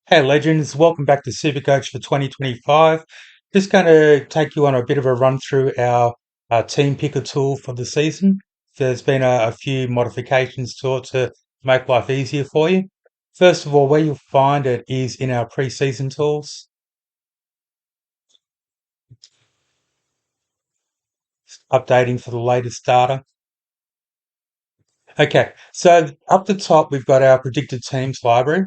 Hey legends, welcome back to Supercoach for 2025. Just going to take you on a bit of a run through our team picker tool for the season. There's been a few modifications to it to make life easier for you. First of all, where you'll find it is in our preseason tools, updating for the latest data. Okay, so up the top, we've got our predicted teams library.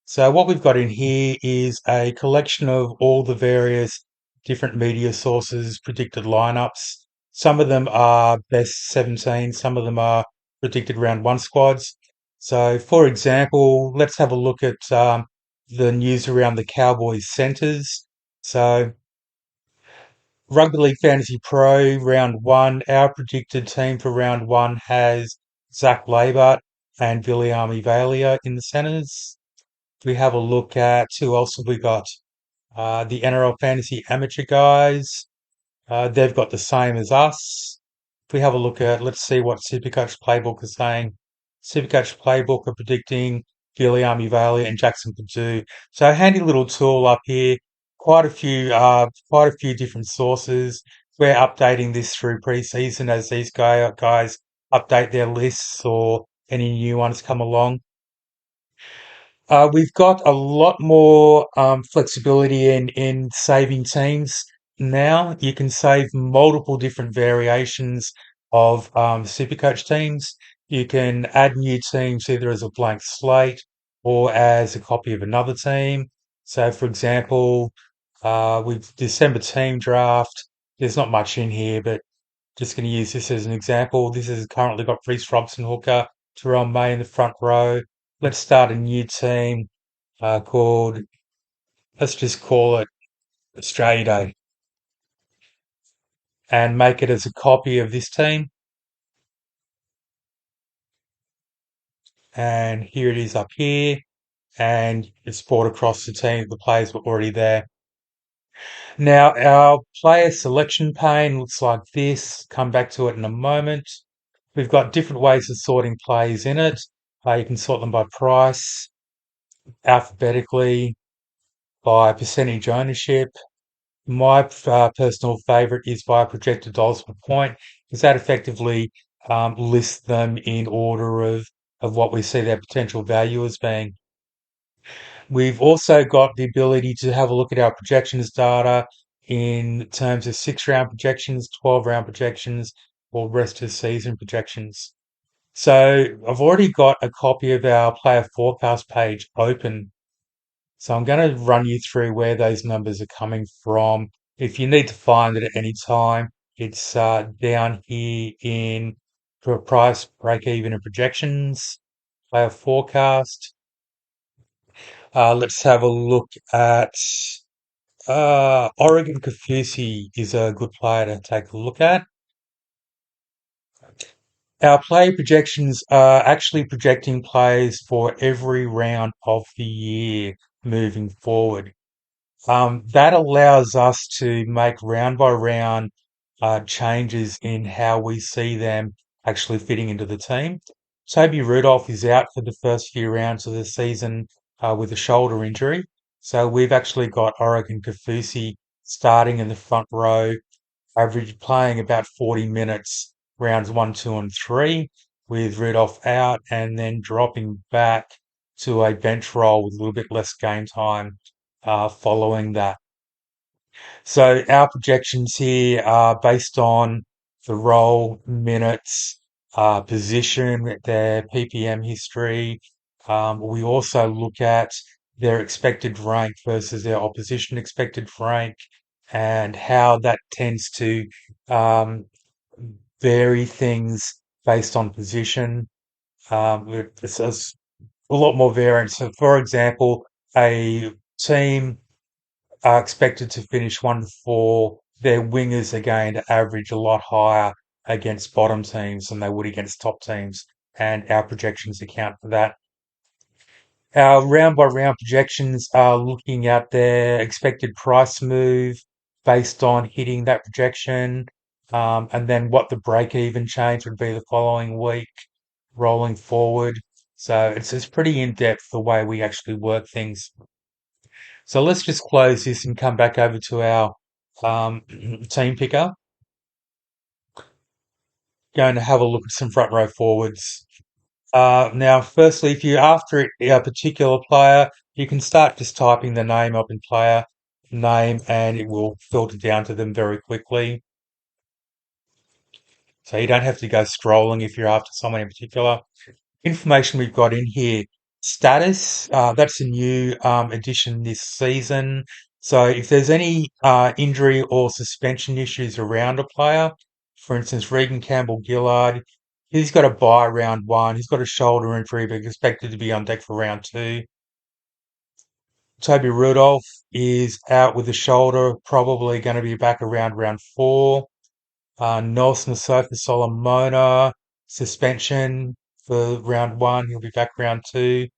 So what we've got in here is a collection of all the various different media sources, predicted lineups. Some of them are best 17, some of them are predicted round one squads. So, for example, let's have a look at the news around the Cowboys centers. So, Rugby League Fantasy Pro round one, our predicted team for round one has Zach Labart and Viliami Valia in the centers. We have a look at who else have we got? The NRL Fantasy Amateur guys. They've got the same as us. If we have a look at, let's see what Supercoach Playbook is saying. Supercoach Playbook are predicting Giliami Valley and Jackson Purdue. So a handy little tool up here. Quite a few different sources. We're updating this through preseason as these guys update their lists or any new ones come along. We've got a lot more flexibility in saving teams now. You can save multiple different variations of Supercoach teams. You can add new teams either as a blank slate or as a copy of another team. So, for example, with December team draft, there's not much in here, but just going to use this as an example. This has currently got Reece Robson hooker, Terrell May in the front row. Let's start a new team called, let's just call it Australia Day and make it as a copy of this team. And here it is up here. And it's brought across the team. The players were already there. Now, our player selection pane looks like this. Come back to it in a moment. We've got different ways of sorting plays in it. You can sort them by price, alphabetically, by percentage ownership. My personal favorite is by projected dollars per point, because that effectively lists them in order of what we see their potential value as being. We've also got the ability to have a look at our projections data in terms of 6 round projections, 12 round projections, or rest of season projections. So I've already got a copy of our player forecast page open. So I'm going to run you through where those numbers are coming from. If you need to find it at any time, it's down here in price, break even, and projections, player forecast. Let's have a look at Oregon Kafusi is a good player to take a look at. Our play projections are actually projecting plays for every round of the year moving forward. That allows us to make round by round changes in how we see them actually fitting into the team. Toby Rudolph is out for the first few rounds of the season with a shoulder injury. So we've actually got Oregon Kafusi starting in the front row, average playing about 40 minutes, rounds one, two, and three, with Rudolph out and then dropping back to a bench role with a little bit less game time following that. So our projections here are based on the role, minutes, position, their PPM history. We also look at their expected rank versus their opposition expected rank and how that tends to um, vary things based on position. There's a lot more variance. So, for example, a team are expected to finish 1-4. Their wingers are going to average a lot higher against bottom teams than they would against top teams, and our projections account for that. Our round by round projections are looking at their expected price move based on hitting that projection, and then what the break even change would be the following week, rolling forward. So it's pretty in depth the way we actually work things. So let's just close this and come back over to our team picker. Going to have a look at some front row forwards. Now, firstly, if you're after a particular player, you can start just typing the name up in player name and it will filter down to them very quickly. So you don't have to go scrolling if you're after someone in particular. Information we've got in here. Status, that's a new addition this season. So if there's any injury or suspension issues around a player, for instance, Regan Campbell-Gillard, he's got a bye round one. He's got a shoulder injury, but expected to be on deck for round two. Toby Rudolph is out with a shoulder, probably going to be back around round four. Nelson Asofa Solomona, suspension for round one. He'll be back round two.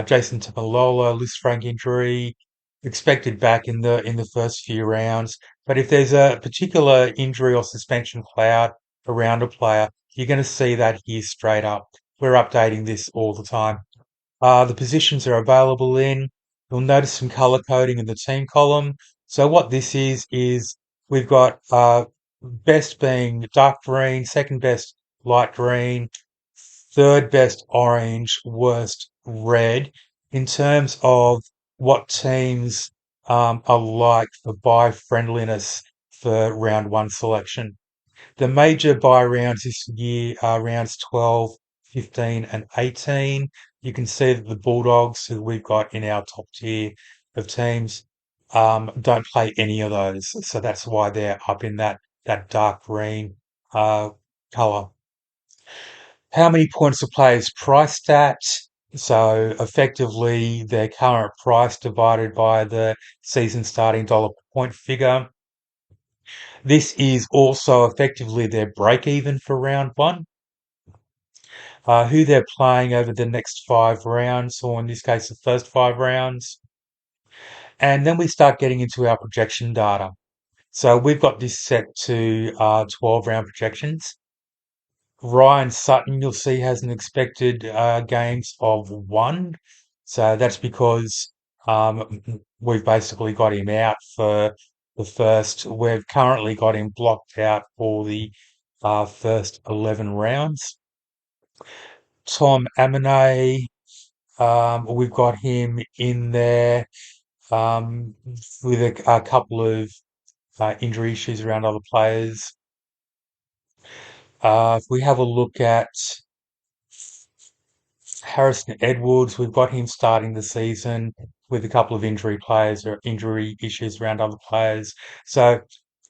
Jason Tapalola, loose frank injury, expected back in the first few rounds. But if there's a particular injury or suspension cloud around a player, you're going to see that here straight up. We're updating this all the time. The positions are available in. You'll notice some color coding in the team column. So what this is we've got best being dark green, second best light green, third best orange, worst red. In terms of what teams are like for buy friendliness for round one selection. The major buy rounds this year are rounds 12, 15, and 18. You can see that the Bulldogs, who we've got in our top tier of teams, don't play any of those. So that's why they're up in that dark green colour. How many points a player is priced at? So effectively, their current price divided by the season starting dollar per point figure. This is also effectively their break even for round one. Who they're playing over the next 5 rounds, or in this case, the first 5 rounds. And then we start getting into our projection data. So we've got this set to 12 round projections. Ryan Sutton, you'll see, has an expected games of one. So that's because we've basically got him out for the first, we've currently got him blocked out for the first 11 rounds. Tom Amine, we've got him in there um, with a couple of injury issues around other players. If we have a look at Harrison Edwards, we've got him starting the season with a couple of injury players or injury issues around other players. So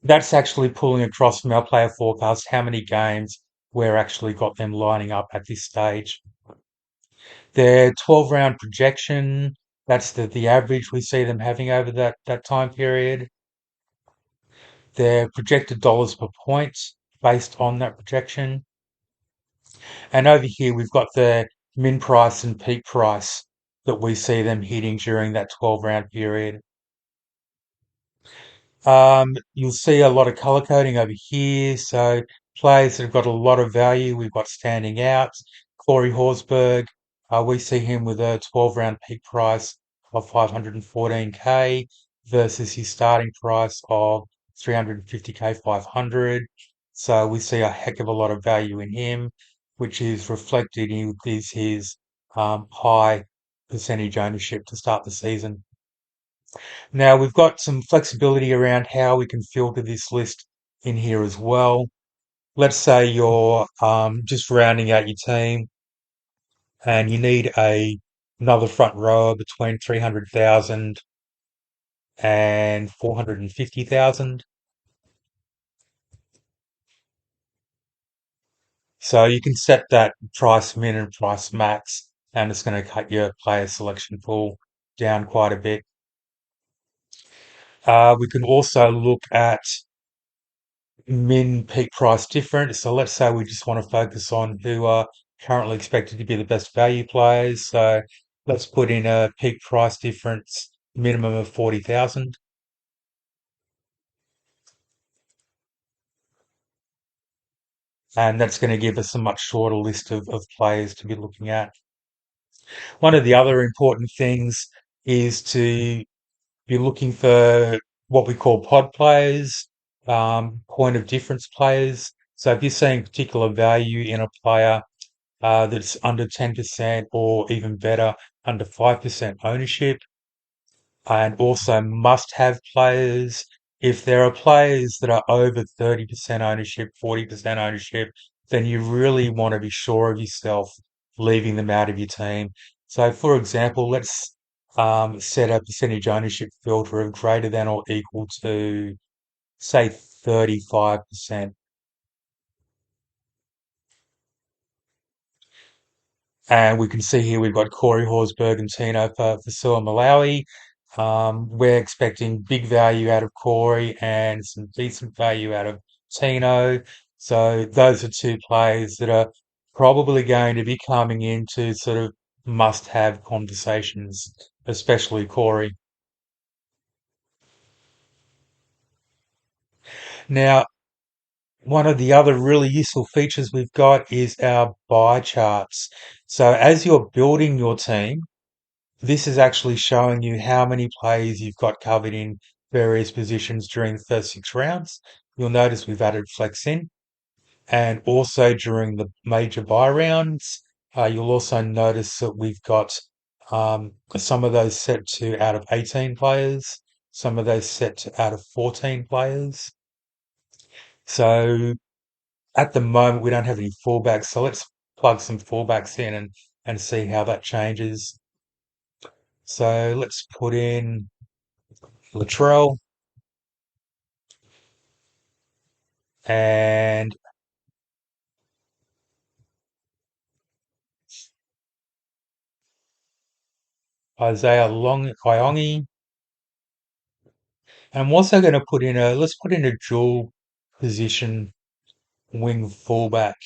that's actually pulling across from our player forecast how many games we're actually got them lining up at this stage. Their 12 round projection, that's the average we see them having over that time period. Their projected dollars per point based on that projection. And over here, we've got the min price and peak price that we see them hitting during that 12 round period. You'll see a lot of color coding over here. So players that have got a lot of value, we've got standing out. Corey Horsburgh, we see him with a 12 round peak price of 514K versus his starting price of 350K 500. So we see a heck of a lot of value in him, which is reflected in his high percentage ownership to start the season. Now we've got some flexibility around how we can filter this list in here as well. Let's say you're just rounding out your team and you need another front rower between 300,000 and 450,000. So you can set that price min and price max, and it's going to cut your player selection pool down quite a bit. We can also look at min peak price difference. So let's say we just want to focus on who are currently expected to be the best value players. So let's put in a peak price difference minimum of 40,000. And that's going to give us a much shorter list of players to be looking at. One of the other important things is to You're looking for what we call pod players, point of difference players. So if you're seeing particular value in a player that's under 10% or even better, under 5% ownership, and also must-have players. If there are players that are over 30% ownership, 40% ownership, then you really want to be sure of yourself leaving them out of your team. So, for example, let's set a percentage ownership filter of greater than or equal to, say, 35%. And we can see here we've got Corey Horsburgh and Tino for Sua Malawi. We're expecting big value out of Corey and some decent value out of Tino. So those are two players that are probably going to be coming into sort of must-have conversations, especially Corey. Now, one of the other really useful features we've got is our bar charts. So as you're building your team, this is actually showing you how many players you've got covered in various positions during the first 6 rounds. You'll notice we've added flex in, and also during the major buy rounds, you'll also notice that we've got some of those set to out of 18 players, some of those set to out of 14 players. So at the moment, we don't have any fullbacks, so let's plug some fullbacks in and see how that changes. So let's put in Latrell and Isaiah Long Iongi. And I'm also going to put in let's put in a dual position wing fullback,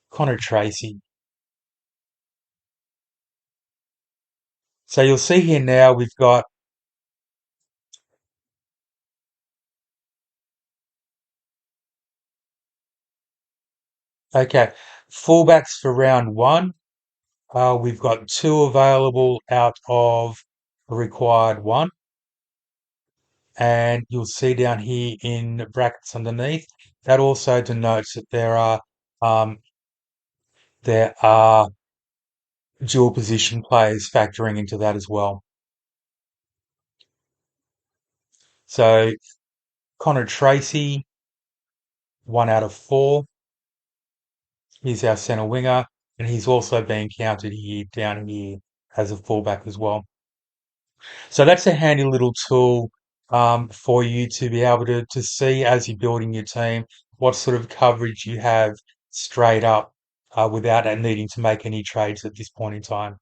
Connor Tracy. So you'll see here now we've got, okay, fullbacks for round one. We've got two available out of a required one. And you'll see down here in brackets underneath, that also denotes that um, there are dual position players factoring into that as well. So Connor Tracy, 1 out of 4. He's our centre winger, and he's also being counted here down here as a fullback as well. So that's a handy little tool for you to be able to see as you're building your team what sort of coverage you have straight up without needing to make any trades at this point in time.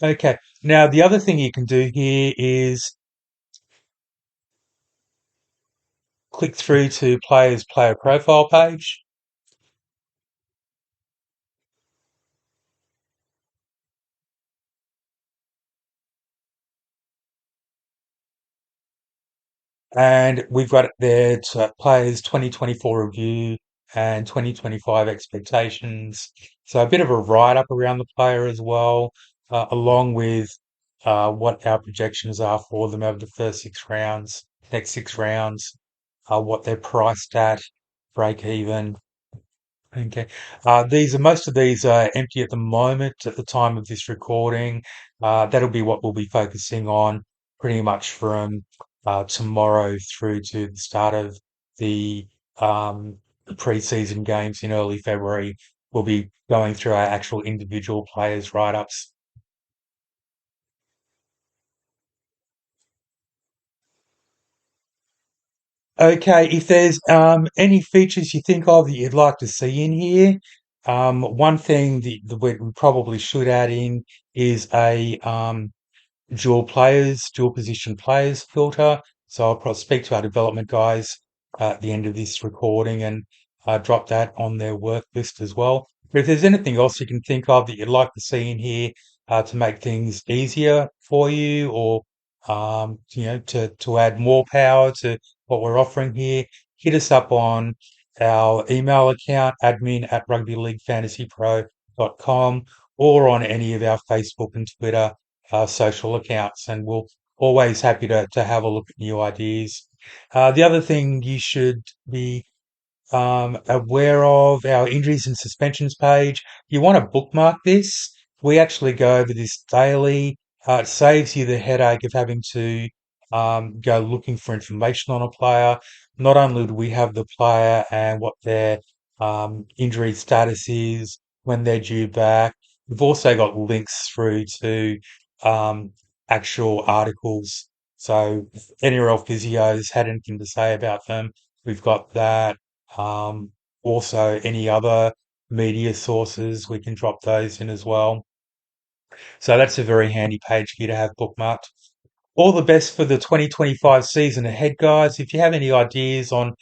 Okay, now the other thing you can do here is click through to players player profile page. And we've got it there to players 2024 review and 2025 expectations. So a bit of a write up around the player as well, along with what our projections are for them over the first 6 rounds, next 6 rounds, what they're priced at, break even. Okay. Most of these are empty at the moment at the time of this recording. That'll be what we'll be focusing on pretty much from tomorrow through to the start of the um, pre-season games in early February. We'll be going through our actual individual players' write-ups. Okay, if there's any features you think of that you'd like to see in here, one thing that we probably should add in is a dual position players filter. So I'll probably speak to our development guys at the end of this recording and drop that on their work list as well. But if there's anything else you can think of that you'd like to see in here to make things easier for you, or to add more power to what we're offering here, hit us up on our email account, admin@rugbyleaguefantasypro.com.au. supercoach.com or on any of our Facebook and Twitter social accounts. And we'll always happy to have a look at new ideas. The other thing you should be aware of our injuries and suspensions page. You want to bookmark this. We actually go over this daily. It saves you the headache of having to go looking for information on a player. Not only do we have the player and what their injury status is, when they're due back, we've also got links through to um, actual articles. So if NRL physios had anything to say about them, we've got that. Um, Also, any other media sources, we can drop those in as well. So that's a very handy page for you to have bookmarked. All the best for the 2025 season ahead, guys. If you have any ideas on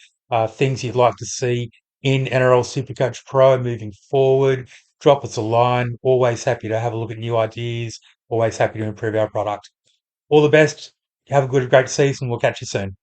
things you'd like to see in NRL Supercoach Pro moving forward, drop us a line. Always happy to have a look at new ideas. Always happy to improve our product. All the best. Have a great season. We'll catch you soon.